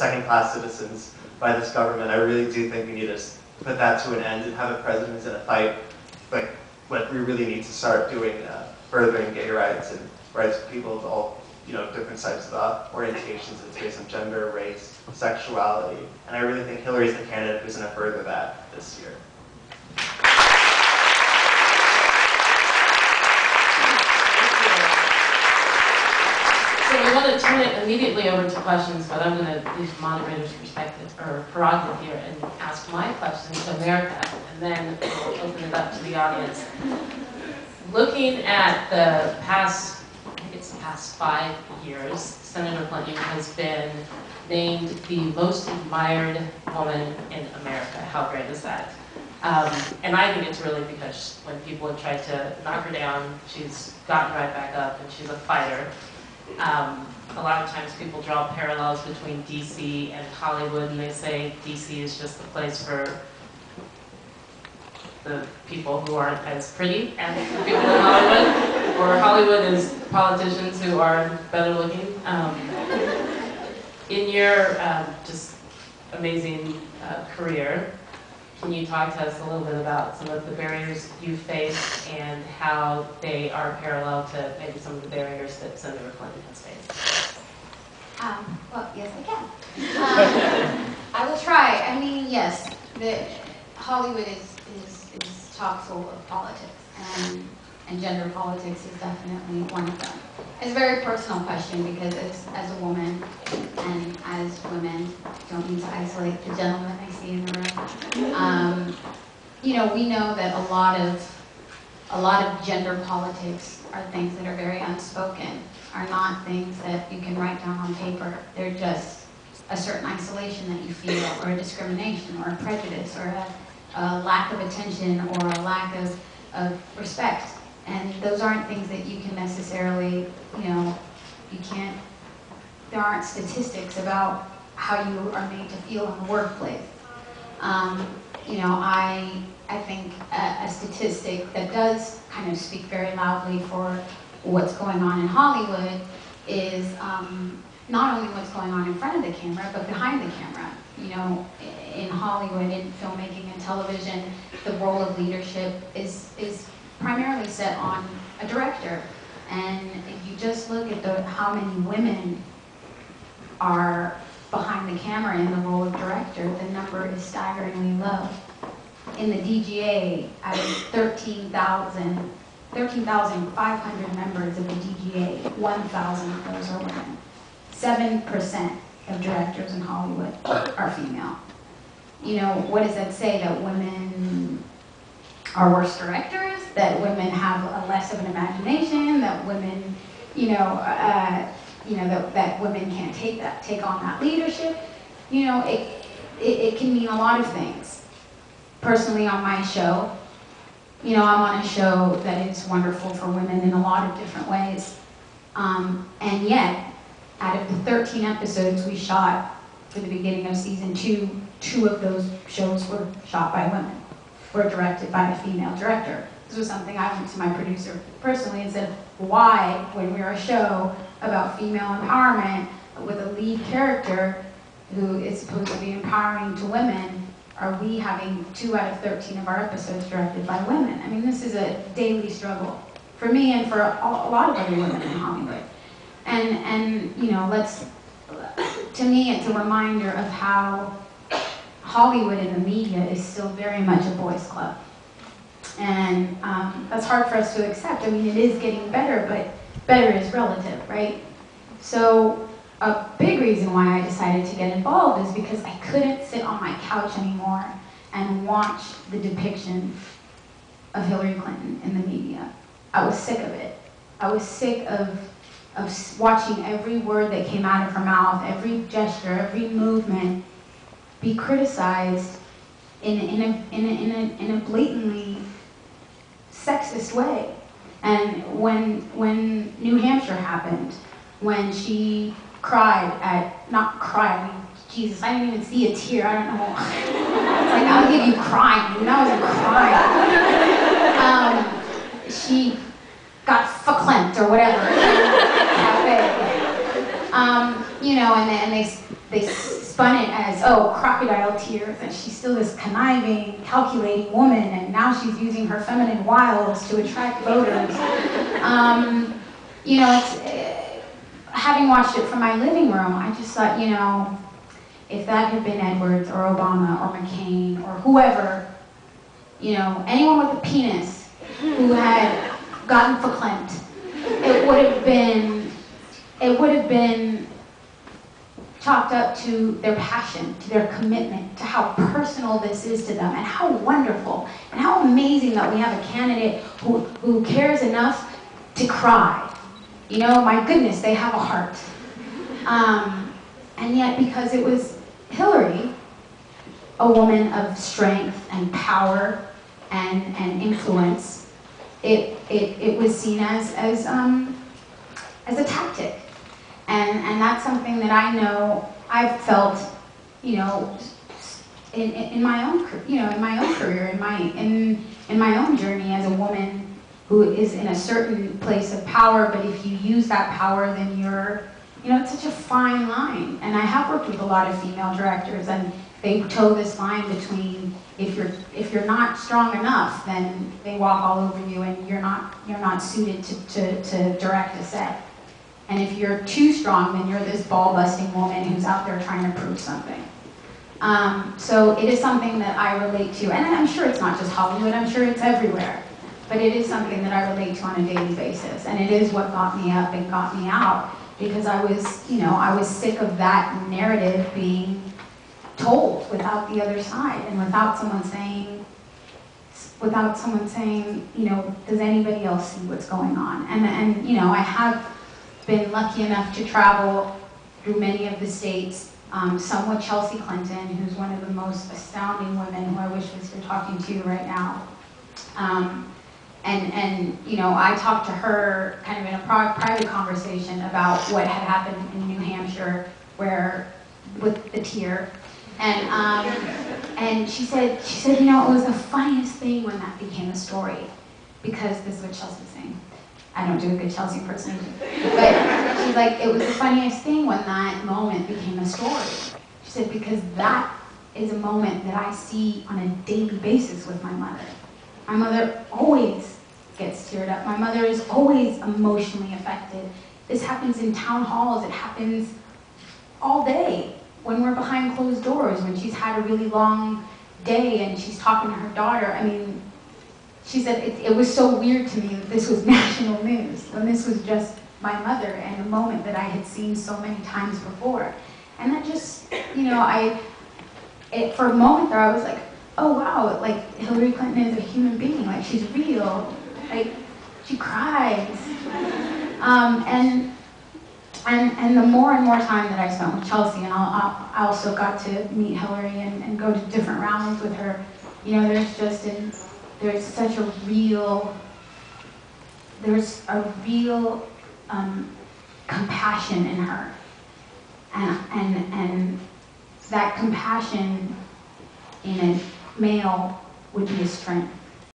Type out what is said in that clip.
second-class citizens by this government. I really do think we need to put that to an end and have a president who's in a fight. But what we really need to start doing, furthering gay rights and rights of people of all, different types of orientations. It's based on gender, race, sexuality, and I really think Hillary's the candidate who's going to further that this year. So we want to turn it immediately over to questions, but I'm going to use moderator's perspective or prerogative here and ask my question to America, and then we'll open it up to the audience. Looking at the past, I think it's the past 5 years, Senator Clinton has been named the most admired woman in America. How great is that? And I think it's really because when people have tried to knock her down, she's gotten right back up and she's a fighter. A lot of times people draw parallels between DC and Hollywood, and they say DC is just the place for the people who aren't as pretty as the people in Hollywood, or Hollywood is politicians who are better looking. In your just amazing career, can you talk to us a little bit about some of the barriers you face and how they are parallel to maybe some of the barriers that Senator Clinton has faced? Well, yes, I can. I will try. I mean, yes, Hollywood is chock full of politics, and gender politics is definitely one of them. It's a very personal question because as a woman and as women, don't need to isolate the gentlemen I see in the room. We know that a lot of gender politics are things that are very unspoken, are not things that you can write down on paper. They're just a certain isolation that you feel, or a discrimination, or a prejudice, or a lack of attention, or a lack of respect. And those aren't things that you can necessarily, there aren't statistics about how you are made to feel in the workplace. I think a statistic that does kind of speak very loudly for what's going on in Hollywood is not only what's going on in front of the camera, but behind the camera. In Hollywood, in filmmaking and television, the role of leadership is primarily set on a director. And if you just look at how many women are behind the camera in the role of director, the number is staggeringly low. In the DGA, out of 13,500 members of the DGA, 1,000 of those are women. 7% of directors in Hollywood are female. What does that say? That women are worse directors? That women have less of an imagination? That women, that women can't take on that leadership? It can mean a lot of things. Personally, on my show, I'm on a show that is wonderful for women in a lot of different ways. And yet, out of the 13 episodes we shot for the beginning of season 2, 2 of those shows were shot by women, were directed by a female director. This was something I went to my producer personally and said, why, when we're a show about female empowerment with a lead character who is supposed to be empowering to women, are we having 2 out of 13 of our episodes directed by women? I mean, this is a daily struggle for me and for a lot of other women in Hollywood. And to me, it's a reminder of how Hollywood and the media is still very much a boys' club. And that's hard for us to accept. I mean, it is getting better, but better is relative, right? So a big reason why I decided to get involved is because I couldn't sit on my couch anymore and watch the depiction of Hillary Clinton in the media. I was sick of it. I was sick of watching every word that came out of her mouth, every gesture, every movement be criticized in a blatantly sexist way. And when New Hampshire happened, when she cried not cried, I mean, Jesus, I didn't even see a tear, I don't know. It's like, I'll give you crying, and I wasn't crying. She got verklempt or whatever. And they spun it as, oh, crocodile tears, and she's still this conniving, calculating woman, and now she's using her feminine wiles to attract voters. You know, having watched it from my living room, I just thought, you know, if that had been Edwards or Obama or McCain or whoever, you know, anyone with a penis who had gotten verklempt, it would have been chalked up to their passion, to their commitment, to how personal this is to them, and how wonderful, and how amazing that we have a candidate who cares enough to cry. You know, my goodness, they have a heart. And yet, because it was Hillary, a woman of strength and power and influence, it was seen as a tactic. And that's something that I know I've felt, you know, in my own, you know, in my own career, in my own journey as a woman who is in a certain place of power. But if you use that power, then you're, you know, it's such a fine line. And I have worked with a lot of female directors, and they toe this line between if you're not strong enough, then they walk all over you, and you're not suited to direct a set. And if you're too strong, then you're this ball-busting woman who's out there trying to prove something. So it is something that I relate to, and I'm sure it's not just Hollywood, I'm sure it's everywhere. But it is something that I relate to on a daily basis, and it is what got me up and got me out, because I was, you know, I was sick of that narrative being told without the other side, and without someone saying, you know, does anybody else see what's going on? And you know, I have been lucky enough to travel through many of the states, some with Chelsea Clinton, who's one of the most astounding women who I wish was here talking to you right now. And you know, I talked to her kind of in a private conversation about what had happened in New Hampshire, where with the tear, and she said, you know, it was the funniest thing when that became a story, because this is what Chelsea was saying. I don't do a good Chelsea impersonation, but she's like, it was the funniest thing when that moment became a story. She said, because that is a moment that I see on a daily basis with my mother. My mother always gets teared up. My mother is always emotionally affected. This happens in town halls. It happens all day when we're behind closed doors, when she's had a really long day and she's talking to her daughter. I mean, she said it was so weird to me that this was national news, when this was just my mother and a moment that I had seen so many times before. And that just, you know, for a moment there I was like, oh wow, like Hillary Clinton is a human being, like she's real, like she cries. And the more and more time that I spent with Chelsea, and I also got to meet Hillary and go to different rallies with her, you know, there's such a real, compassion in her. And that compassion in a male would be a strength.